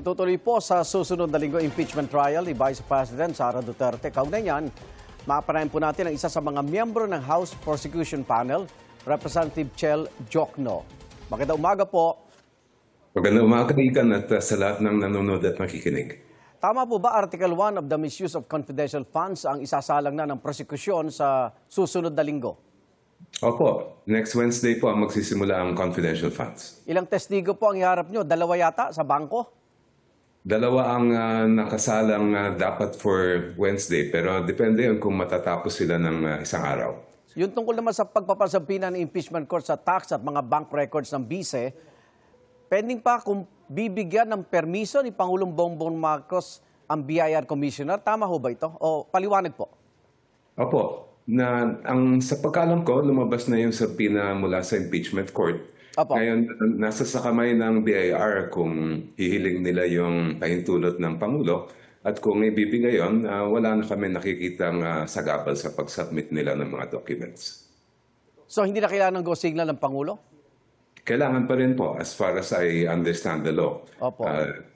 Itutuloy po sa susunod na linggo impeachment trial ni Vice President Sara Duterte. Kaugnay niyan, maapanayan po natin ang isa sa mga miyembro ng House Prosecution Panel, Representative Chel Jokno. Magandang umaga po. Magandang umaga, Ikan, at sa lahat ng nanonood at makikinig. Tama po ba Article 1 of the Misuse of Confidential Funds ang isasalang na ng prosekusyon sa susunod na linggo? Opo, next Wednesday po ang magsisimula ang confidential funds. Ilang testigo po ang iharap nyo? Dalawa yata sa bangko? Dalawa ang nakasalang dapat for Wednesday, pero depende yun kung matatapos sila ng isang araw. Yung tungkol naman sa pagpapasampina ng impeachment court sa tax at mga bank records ng BICE, pending pa kung bibigyan ng permiso ni Pangulong Bongbong Marcos ang BIR Commissioner. Tama ho ba ito? O paliwanag po? Opo, sa pagkalam ko, lumabas na yung subpoena mula sa impeachment court. Opo. Ngayon, nasa sa kamay ng BIR kung hihiling nila yung pahintulot ng Pangulo. At kung ibibigay yun, wala na kami nakikitang sagabal sa pag-submit nila ng mga documents. So hindi na kailangan ng go signal ng Pangulo? Kailangan pa rin po as far as I understand the law. Opo.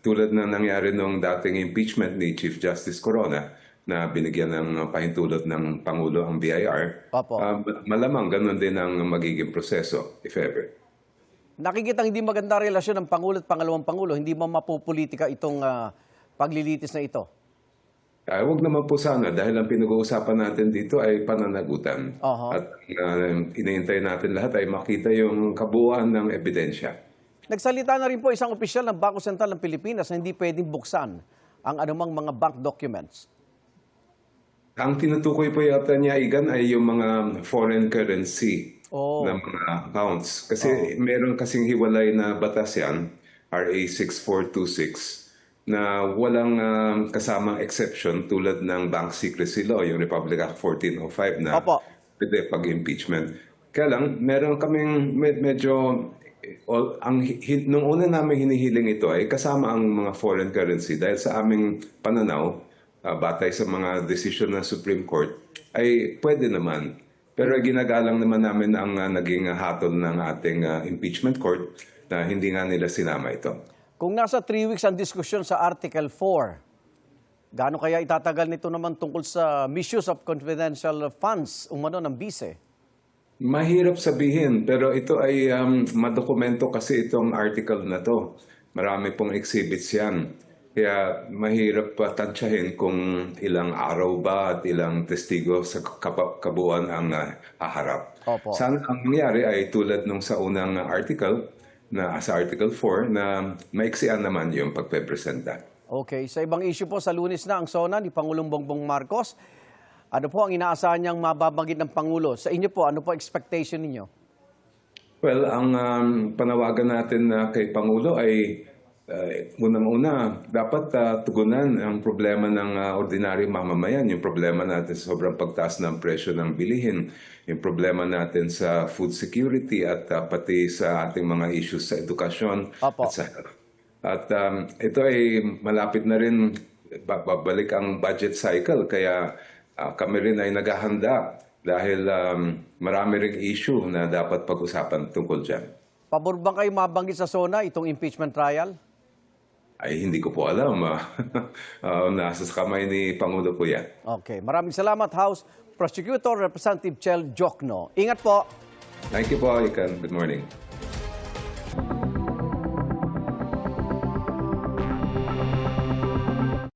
Tulad na nangyari nung dating impeachment ni Chief Justice Corona na binigyan ng pahintulot ng Pangulo ang BIR, Opo. malamang ganun din ang magiging proseso, if ever. Nakikita hindi maganda relasyon ng Pangulo at Pangalawang Pangulo. Hindi mo mapupolitika itong paglilitis na ito? Huwag naman po sana dahil ang pinag-uusapan natin dito ay pananagutan. At iniintay natin lahat ay makita yung kabuuan ng ebidensya. Nagsalita na rin po isang opisyal ng Bangko Sentral ng Pilipinas na hindi pwedeng buksan ang anumang mga bank documents. Ang tinutukoy po yata niya, Igan, ay yung mga foreign currency na mga accounts. Kasi meron kasing hiwalay na batas yan, RA 6426, na walang kasamang exception tulad ng Bank Secrecy Law, yung Republic Act 1405 na pwede pag-impeachment. Kaya lang, meron kaming medyo, nung una namin hinihiling ito ay kasama ang mga foreign currency dahil sa aming pananaw, batay sa mga desisyon ng Supreme Court, ay pwede naman. Pero ginagalang naman namin ang naging hatol ng ating impeachment court na hindi nga nila sinama ito. Kung nasa 3 weeks ang diskusyon sa Article 4, gaano kaya itatagal nito naman tungkol sa misuse of confidential funds umano ng BICE? Mahirap sabihin, pero ito ay madokumento kasi itong article na to. Marami pong exhibits yan. Kaya mahirap tansyahin kung ilang araw ba at ilang testigo sa kabuuan ang haharap. Opo. Sana ang nangyari ay tulad nung sa unang article, na sa Article 4, na maiksian naman yung pagpepresenta. Okay. Sa ibang issue po, sa Lunes na ang SONA ni Pangulong Bongbong Marcos. Ano po ang inaasahan niyang mababanggit ng Pangulo? Sa inyo po, ano po expectation ninyo? Well, ang panawagan natin kay Pangulo ay unang-una, dapat tugunan ang problema ng ordinaryong mamamayan, yung problema natin sa sobrang pagtaas ng presyo ng bilihin, yung problema natin sa food security at pati sa ating mga issues sa edukasyon. At ito ay malapit na rin babalik ang budget cycle, kaya kami rin ay naghahanda dahil marami ring issue na dapat pag-usapan tungkol dyan. Pabor bang kayo mabanggit sa SONA itong impeachment trial? Ay, hindi ko po alam. Nasa kamay ni Pangulo po yan. Okay. Maraming salamat, House Prosecutor Representative Chel Jokno. Ingat po. Thank you po, Ikan. Good morning.